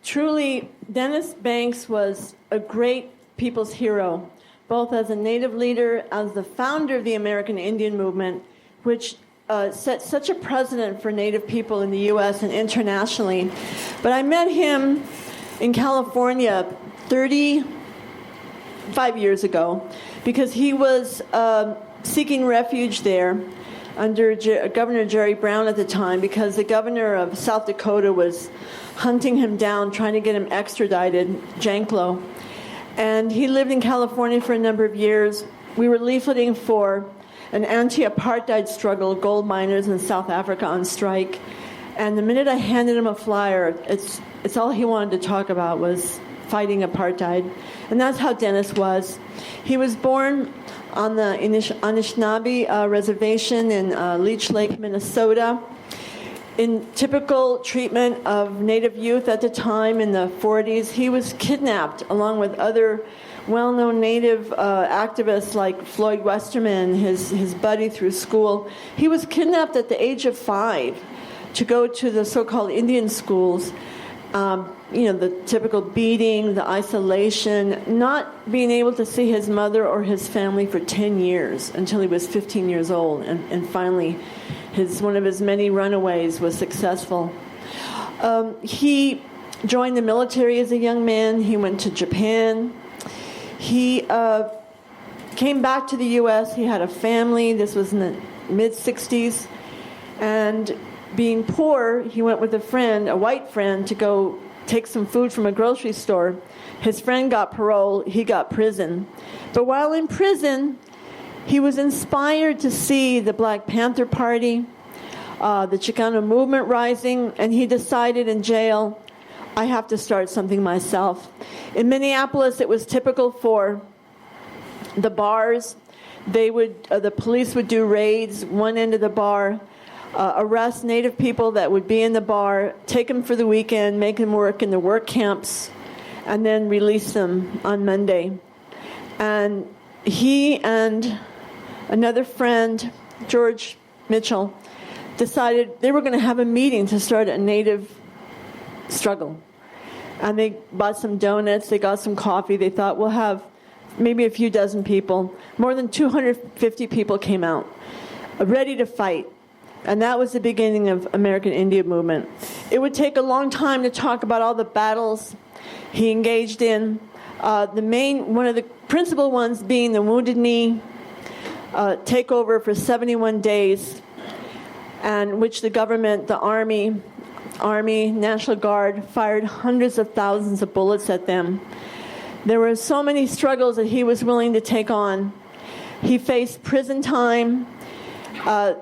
Truly, Dennis Banks was a great people's hero, both as a Native leader, as the founder of the American Indian movement, which set such a precedent for Native people in the U.S. and internationally. But I met him in California 35 years ago because he was seeking refuge there under Governor Jerry Brown at the time, because the governor of South Dakota was hunting him down, trying to get him extradited, Janklow. And he lived in California for a number of years. We were leafleting for an anti-apartheid struggle, gold miners in South Africa on strike. And the minute I handed him a flyer, it's all he wanted to talk about was fighting apartheid. And that's how Dennis was. He was born on the Anishinaabe reservation in Leech Lake, Minnesota. In typical treatment of Native youth at the time in the 40s, he was kidnapped along with other well-known Native activists like Floyd Westerman, his buddy through school. He was kidnapped at the age of 5 to go to the so-called Indian schools. The typical beating, the isolation, not being able to see his mother or his family for 10 years until he was 15 years old. And finally, one of his many runaways was successful. He joined the military as a young man. He went to Japan. He came back to the U.S. He had a family. This was in the mid-60s. And being poor, he went with a friend, a white friend, to go take some food from a grocery store. His friend got parole. He got prison. But while in prison, he was inspired to see the Black Panther Party, the Chicano movement rising, and he decided in jail, I have to start something myself. In Minneapolis, it was typical for the bars. The police would do raids, one end of the bar, arrest Native people that would be in the bar, take them for the weekend, make them work in the work camps, and then release them on Monday. And he and another friend, George Mitchell, decided they were going to have a meeting to start a Native struggle. And they bought some donuts, they got some coffee, they thought we'll have maybe a few dozen people. More than 250 people came out, ready to fight. And that was the beginning of American Indian movement. It would take a long time to talk about all the battles he engaged in. One of the principal ones being the Wounded Knee takeover for 71 days, and which the government, the Army, National Guard, fired hundreds of thousands of bullets at them. There were so many struggles that he was willing to take on. He faced prison time.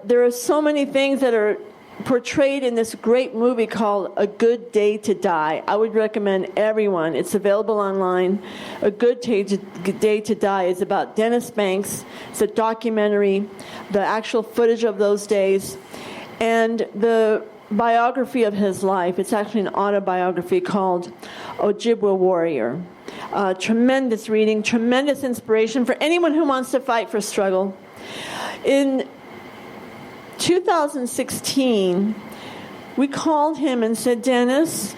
There are so many things that are portrayed in this great movie called A Good Day to Die. I would recommend everyone. It's available online. A Good Day to Die is about Dennis Banks. It's a documentary, the actual footage of those days, and the biography of his life. It's actually an autobiography called Ojibwa Warrior. Tremendous reading, tremendous inspiration for anyone who wants to fight for struggle. In 2016, we called him and said, Dennis,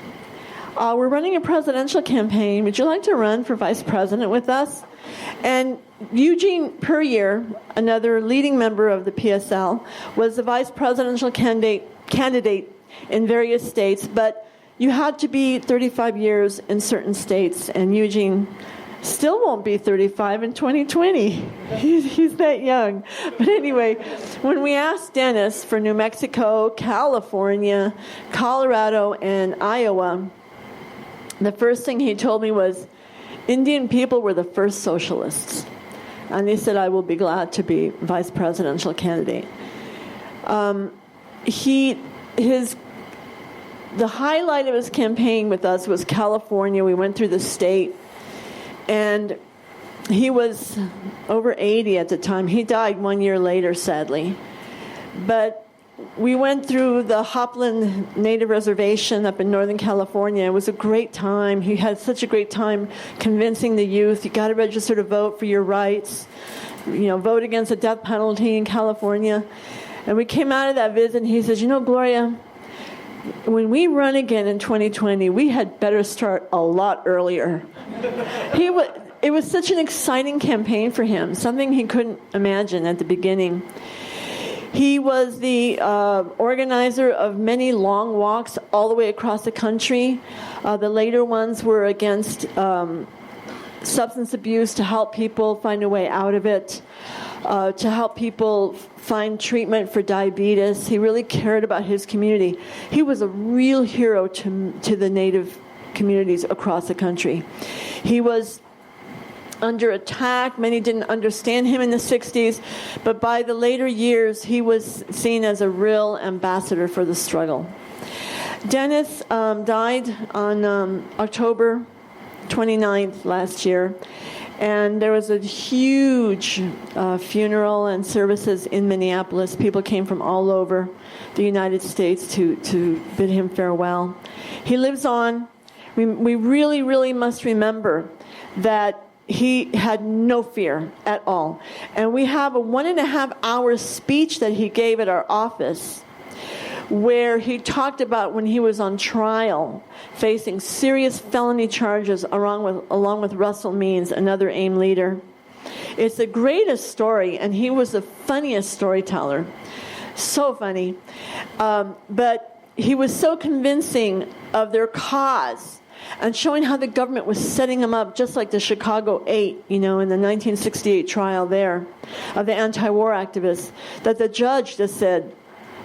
we're running a presidential campaign. Would you like to run for vice president with us? And Eugene Puryear, another leading member of the PSL, was the vice presidential candidate in various states, but you had to be 35 years in certain states, and Eugene still won't be 35 in 2020. He's that young. But anyway, when we asked Dennis for New Mexico, California, Colorado, and Iowa, the first thing he told me was, Indian people were the first socialists. And he said, I will be glad to be vice presidential candidate. The highlight of his campaign with us was California. We went through the state. And he was over 80 at the time. He died 1 year later, sadly. But we went through the Hopland Native Reservation up in Northern California. It was a great time. He had such a great time convincing the youth, you got to register to vote for your rights. Vote against the death penalty in California. And we came out of that visit, and he says, Gloria, when we run again in 2020, we had better start a lot earlier. It was such an exciting campaign for him, something he couldn't imagine at the beginning. He was the organizer of many long walks all the way across the country. The later ones were against substance abuse, to help people find a way out of it, to help people find treatment for diabetes. He really cared about his community. He was a real hero to the Native communities across the country. He was under attack. Many didn't understand him in the 60s, but by the later years, he was seen as a real ambassador for the struggle. Dennis died on October 29th last year, and there was a huge funeral and services in Minneapolis. People came from all over the United States to bid him farewell. He lives on. We really, really must remember that he had no fear at all. And we have a 1.5-hour speech that he gave at our office where he talked about when he was on trial, facing serious felony charges along with Russell Means, another AIM leader. It's the greatest story, and he was the funniest storyteller. So funny. But he was so convincing of their cause, and showing how the government was setting them up, just like the Chicago 8, in the 1968 trial there of the anti-war activists, that the judge just said,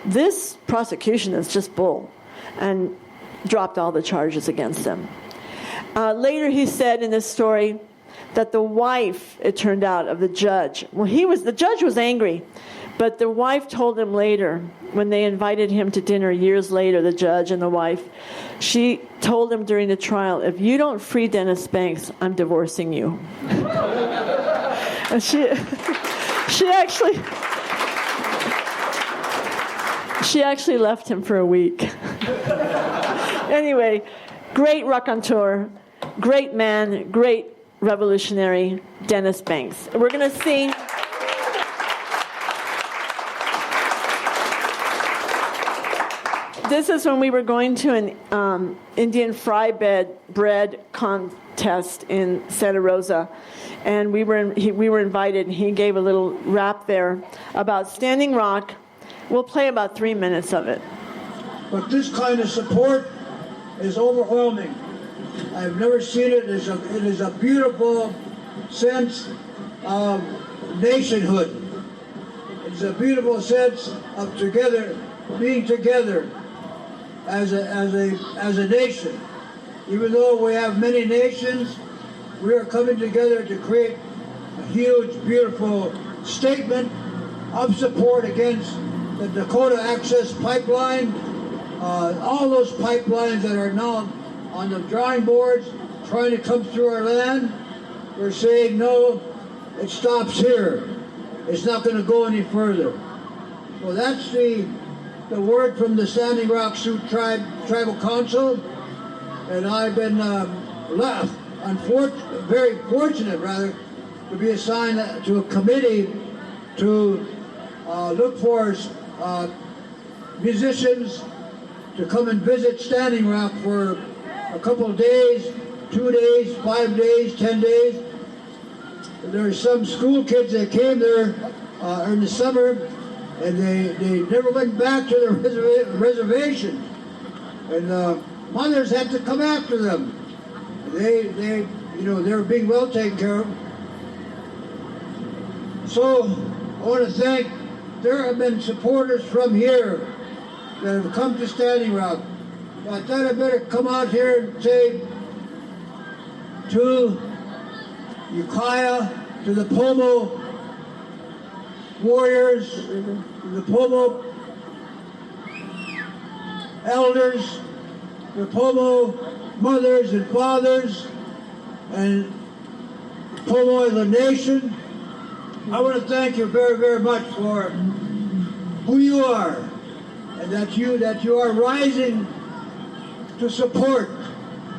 this prosecution is just bull, and dropped all the charges against them. Later he said in this story that the wife, it turned out, of the judge, the judge was angry, but the wife told him later, when they invited him to dinner years later, the judge and the wife, she told him during the trial, if you don't free Dennis Banks, I'm divorcing you. And she actually left him for a week. Anyway, great raconteur, great man, great revolutionary, Dennis Banks. We're going to sing. This is when we were going to an Indian fry bread contest in Santa Rosa, and we were invited, and he gave a little rap there about Standing Rock. We'll play about 3 minutes of it. But this kind of support is overwhelming. I've never seen it. It is a beautiful sense of nationhood. It's a beautiful sense of being together as a nation. Even though we have many nations, we are coming together to create a huge, beautiful statement of support against the Dakota Access Pipeline, all those pipelines that are now on the drawing boards trying to come through our land. We're saying, no, it stops here. It's not going to go any further. Well, that's the word from the Standing Rock Sioux Tribal Council, and I've been very fortunate, rather, to be assigned to a committee to look for musicians to come and visit Standing Rock for a couple of days, 2 days, 5 days, 10 days. There are some school kids that came there in the summer, and they never went back to their reservation. And mothers had to come after them. They were being well taken care of. So I want to thank. There have been supporters from here that have come to Standing Rock. I thought I'd better come out here and say to Ukiah, to the Pomo warriors, the Pomo elders, the Pomo mothers and fathers, and Pomo as a nation. I want to thank you very, very much for who you are, and that you are rising to support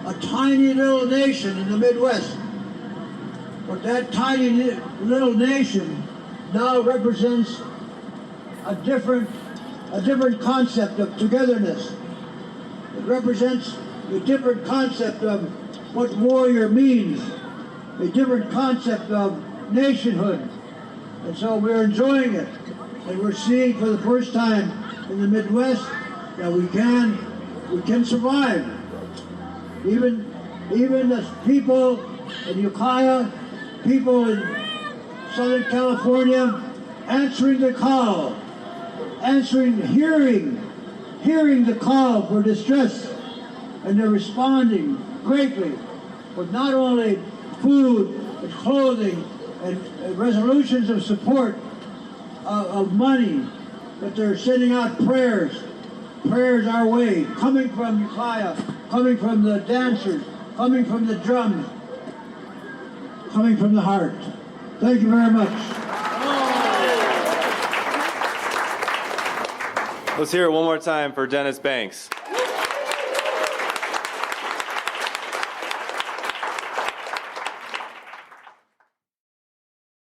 a tiny little nation in the Midwest. But that tiny little nation now represents a different concept of togetherness. It represents a different concept of what warrior means, a different concept of nationhood. And so we're enjoying it. And we're seeing for the first time in the Midwest that we can survive. Even the people in Ukiah, people in Southern California, answering the call, hearing the call for distress, and they're responding greatly with not only food, but clothing, and resolutions of support, of money, but they're sending out prayers our way, coming from Ukiah, coming from the dancers, coming from the drums, coming from the heart. Thank you very much. Let's hear it one more time for Dennis Banks.